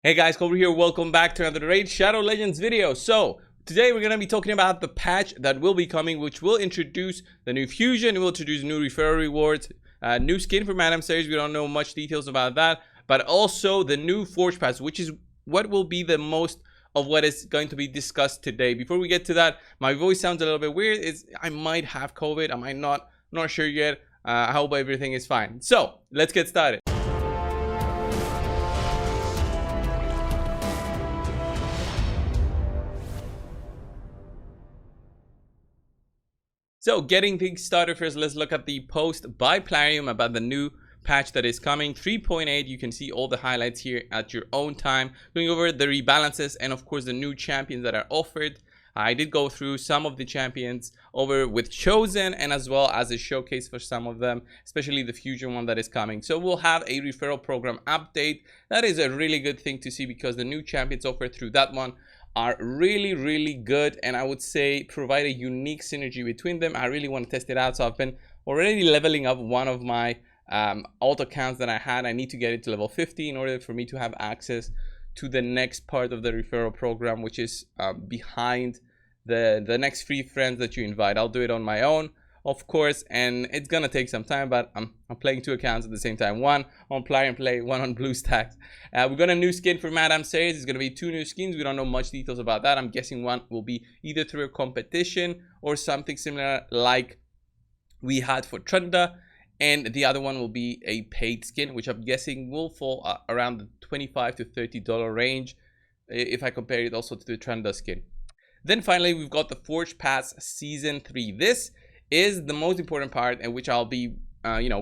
Hey guys, Coldbrew here. Welcome back to another Raid Shadow Legends video. So today we're going to be talking about the patch that will be coming, which will introduce the new fusion, will introduce new referral rewards, new skin for Madam Series. We don't know much details about that, but also the new Forge Pass, which is what will be the most of what is going to be discussed today. Before we get to that, my voice sounds a little bit weird. I might have COVID, I might not. I'm not sure yet. I hope everything is fine. So let's get started. So getting things started first, let's look at the post by Plarium about the new patch that is coming 3.8. You can see all the highlights here at your own time, going over the rebalances and of course the new champions that are offered. I did go through some of the champions over with Chosen and as well as a showcase for some of them, especially the fusion one that is coming. So we'll have a referral program update. That is a really good thing to see because the new champions offered through that one are really good, and I would say provide a unique synergy between them. I really want to test it out, so I've been already leveling up one of my alt accounts that I had. I need to get it to level 50 in order for me to have access to the next part of the referral program, which is behind the next free friends that you invite. I'll do it on my own, of course, and it's gonna take some time, but I'm playing two accounts at the same time, one on Plarium Play, one on BlueStacks. We got a new skin for Madam Series. It's gonna be two new skins. We don't know much details about that. I'm guessing one will be either through a competition or something similar like we had for Trunda, and the other one will be a paid skin, which I'm guessing will fall around the $25 to $30 range if I compare it also to the Trunda skin. Then finally, we've got the Forge Pass Season 3. This is the most important part, and which I'll be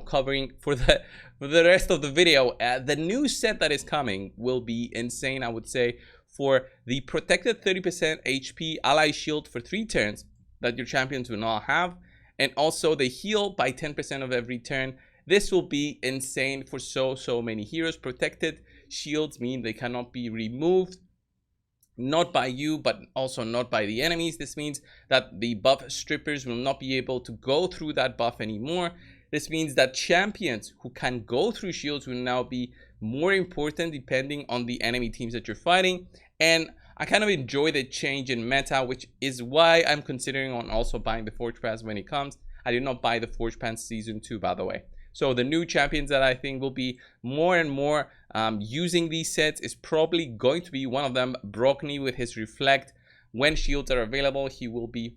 covering for the rest of the video. The new set that is coming will be insane, I would say. For the protected 30% HP ally shield for 3 turns that your champions will not have, and also they heal by 10% of every turn. This will be insane for so many heroes. Protected shields mean they cannot be removed, not by you but also not by the enemies. This means that the buff strippers will not be able to go through that buff anymore. This means that champions who can go through shields will now be more important depending on the enemy teams that you're fighting. And I kind of enjoy the change in meta, which is why I'm considering on also buying the Forge Pass when it comes. I did not buy the Forge Pass Season 2, by the way. So the new champions that I think will be more and more using these sets is probably going to be one of them, Brockney, with his Reflect. When shields are available, he will be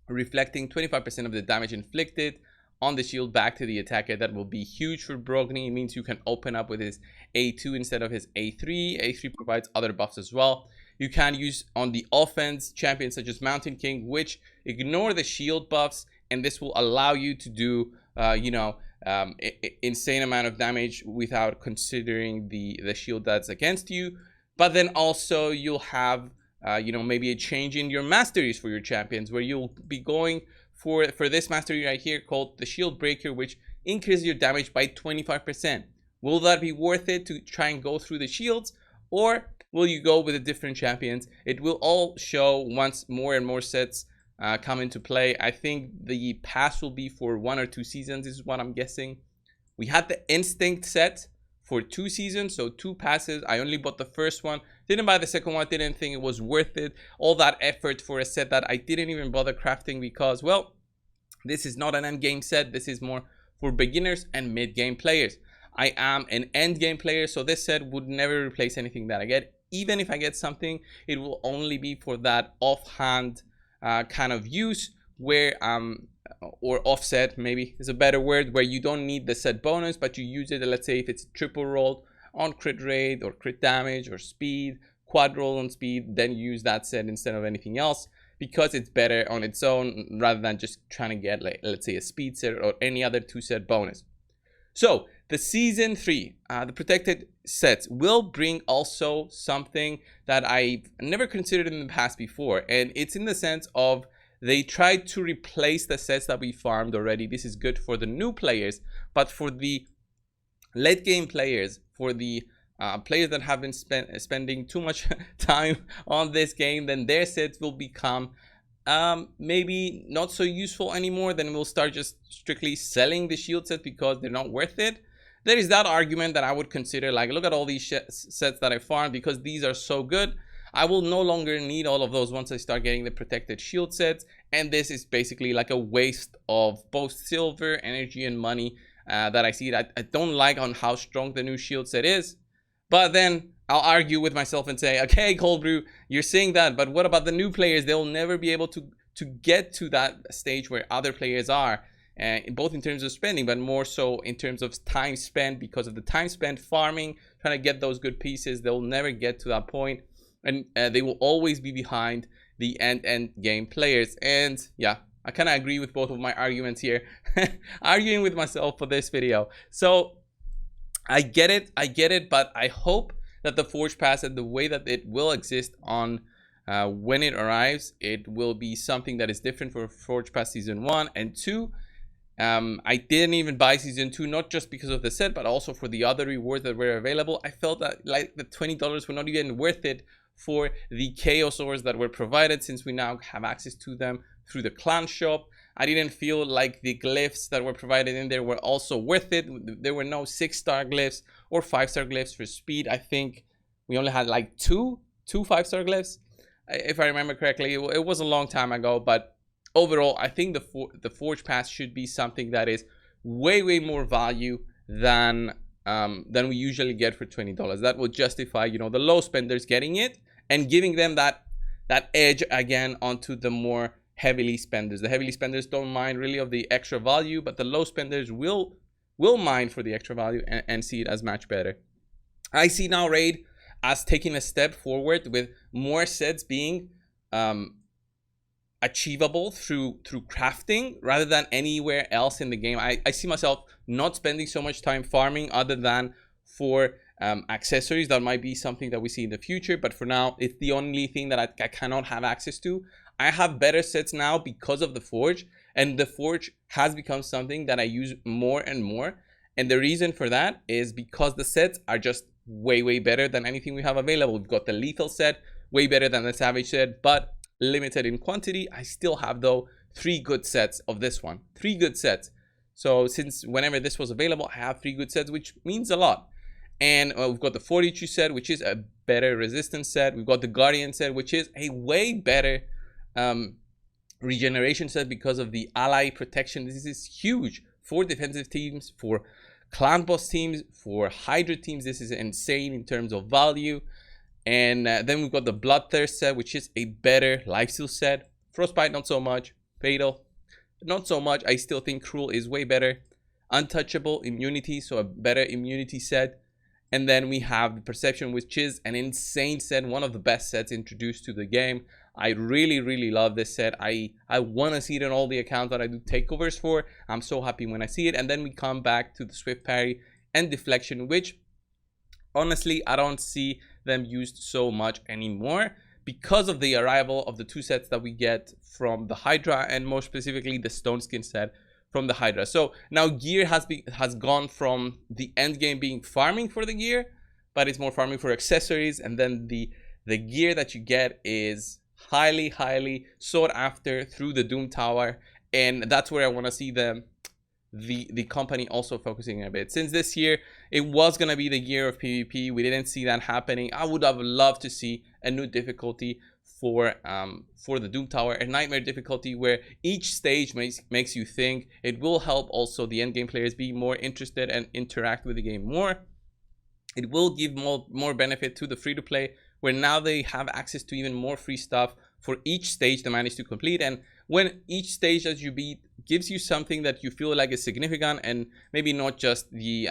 reflecting 25% of the damage inflicted on the shield back to the attacker. That will be huge for Brockney. It means you can open up with his A2 instead of his A3. A3 provides other buffs as well. You can use on the offense champions such as Mountain King, which ignore the shield buffs, and this will allow you to do insane amount of damage without considering the shield that's against you. But then also you'll have maybe a change in your masteries for your champions, where you'll be going for this mastery right here called the Shield Breaker, which increases your damage by 25%. Will that be worth it to try and go through the shields, or will you go with the different champions? It will all show once more and more sets come into play. I think the pass will be for 1 or 2 seasons. This is what I'm guessing. We had the Instinct set for 2 seasons, so 2 passes. I only bought the first one, didn't buy the second one. Didn't think it was worth it, all that effort for a set that I didn't even bother crafting, because, well, this is not an end game set. This is more for beginners and mid game players. I am an end game player, so this set would never replace anything that I get. Even if I get something, it will only be for that offhand kind of use, where or offset maybe is a better word, where you don't need the set bonus, but you use it, let's say if it's triple rolled on crit rate or crit damage or speed, quad roll on speed, then use that set instead of anything else, because it's better on its own rather than just trying to get, like, let's say a speed set or any other 2 set bonus. So the Season 3, the protected sets will bring also something that I've never considered in the past before, and it's in the sense of they tried to replace the sets that we farmed already. This is good for the new players, but for the late game players, for the players that have been spending too much time on this game, then their sets will become maybe not so useful anymore. Then we'll start just strictly selling the shield set because they're not worth it. there is that argument that I would consider, like, look at all these sets that I farmed, because these are so good. I will no longer need all of those once I start getting the protected shield sets, and this is basically like a waste of both silver, energy, and money that I see. I don't like on how strong the new shield set is, but then I'll argue with myself and say, okay, coldbrew, you're saying that, but what about the new players? They'll never be able to get to that stage where other players are, both in terms of spending, but more so in terms of time spent, because of the time spent farming, trying to get those good pieces. They'll never get to that point, and they will always be behind the end game players. And yeah, I kind of agree with both of my arguments here, arguing with myself for this video. So I get it, but I hope that the Forge Pass and the way that it will exist on when it arrives, it will be something that is different for Forge Pass Season 1 and 2. I didn't even buy Season 2, not just because of the set, but also for the other rewards that were available. I felt that like the $20 were not even worth it for the Chaos Ores that were provided, since we now have access to them through the clan shop. I didn't feel like the glyphs that were provided in there were also worth it. There were no 6-star glyphs or 5-star glyphs for speed. I think we only had like two 5-star glyphs, if I remember correctly. It was a long time ago, but overall, I think the Forge Pass should be something that is way more value than we usually get for $20. That will justify, you know, the low spenders getting it and giving them that edge again onto the more heavily spenders. The heavily spenders don't mind really of the extra value, but the low spenders will mind for the extra value and see it as much better. I see now Raid as taking a step forward, with more sets being achievable through crafting rather than anywhere else in the game. I see myself not spending so much time farming other than for accessories. That might be something that we see in the future, but for now it's the only thing that I cannot have access to. I have better sets now because of the Forge, and the Forge has become something that I use more and more, and the reason for that is because the sets are just way better than anything we have available. We've got the lethal set, way better than the savage set, but limited in quantity. I still have though 3 good sets of this one, 3 good sets. So since whenever this was available, I have 3 good sets, which means a lot. And we've got the 42 set, which is a better resistance set. We've got the Guardian set, which is a way better regeneration set because of the ally protection. This is huge for defensive teams, for clan boss teams, for Hydra teams. This is insane in terms of value. And then we've got the Bloodthirst set, which is a better lifesteal set. Frostbite, not so much. Fatal, not so much. I still think Cruel is way better. Untouchable, immunity, so a better immunity set. And then we have the Perception, which is an insane set, one of the best sets introduced to the game. I really love this set. I want to see it in all the accounts that I do takeovers for. I'm so happy when I see it. And then we come back to the Swift Parry and Deflection, which honestly I don't see them used so much anymore because of the arrival of the 2 sets that we get from the Hydra, and more specifically the Stone Skin set from the Hydra. So now gear has gone from the end game being farming for the gear, but it's more farming for accessories, and then the gear that you get is highly sought after through the Doom Tower, and that's where I want to see the company also focusing a bit. Since this year it was going to be the year of PvP, we didn't see that happening. I would have loved to see a new difficulty for the Doom Tower, a nightmare difficulty where each stage makes you think. It will help also the endgame players be more interested and interact with the game more. It will give more benefit to the free-to-play, where now they have access to even more free stuff for each stage they manage to complete. And when each stage that you beat gives you something that you feel like is significant, and maybe not just the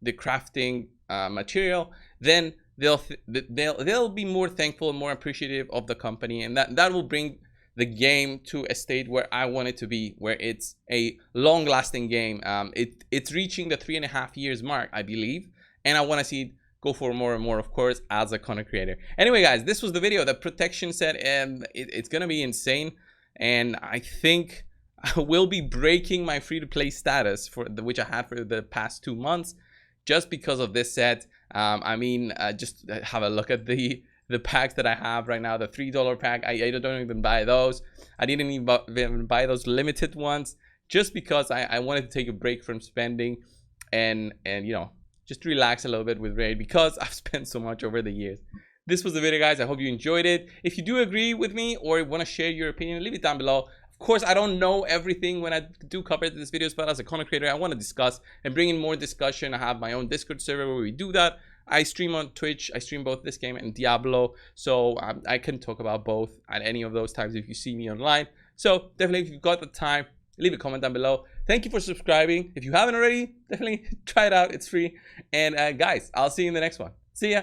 crafting material, then they'll be more thankful and more appreciative of the company, and that will bring the game to a state where I want it to be, where it's a long-lasting game. It's reaching the 3.5 years mark, I believe, and I want to see it go for more and more, of course, as a content creator. Anyway, guys, this was the video. The protection set, it's gonna be insane, and I think I will be breaking my free-to-play status which I had for the past 2 months, just because of this set. I mean, just have a look at the packs that I have right now. The $3 pack, I don't even buy those. I didn't even buy those limited ones, just because I wanted to take a break from spending. and you know, just relax a little bit with Raid, because I've spent so much over the years. This was the video, guys. I hope you enjoyed it. If you do agree with me or want to share your opinion, leave it down below. Of course, I don't know everything when I do cover these videos, but as a content creator, I want to discuss and bring in more discussion. I have my own Discord server where we do that. I stream on Twitch. I stream both this game and Diablo, so I can talk about both at any of those times if you see me online. So definitely, if you've got the time, leave a comment down below. Thank you for subscribing. If you haven't already, definitely try it out. It's free. And guys, I'll see you in the next one. See ya.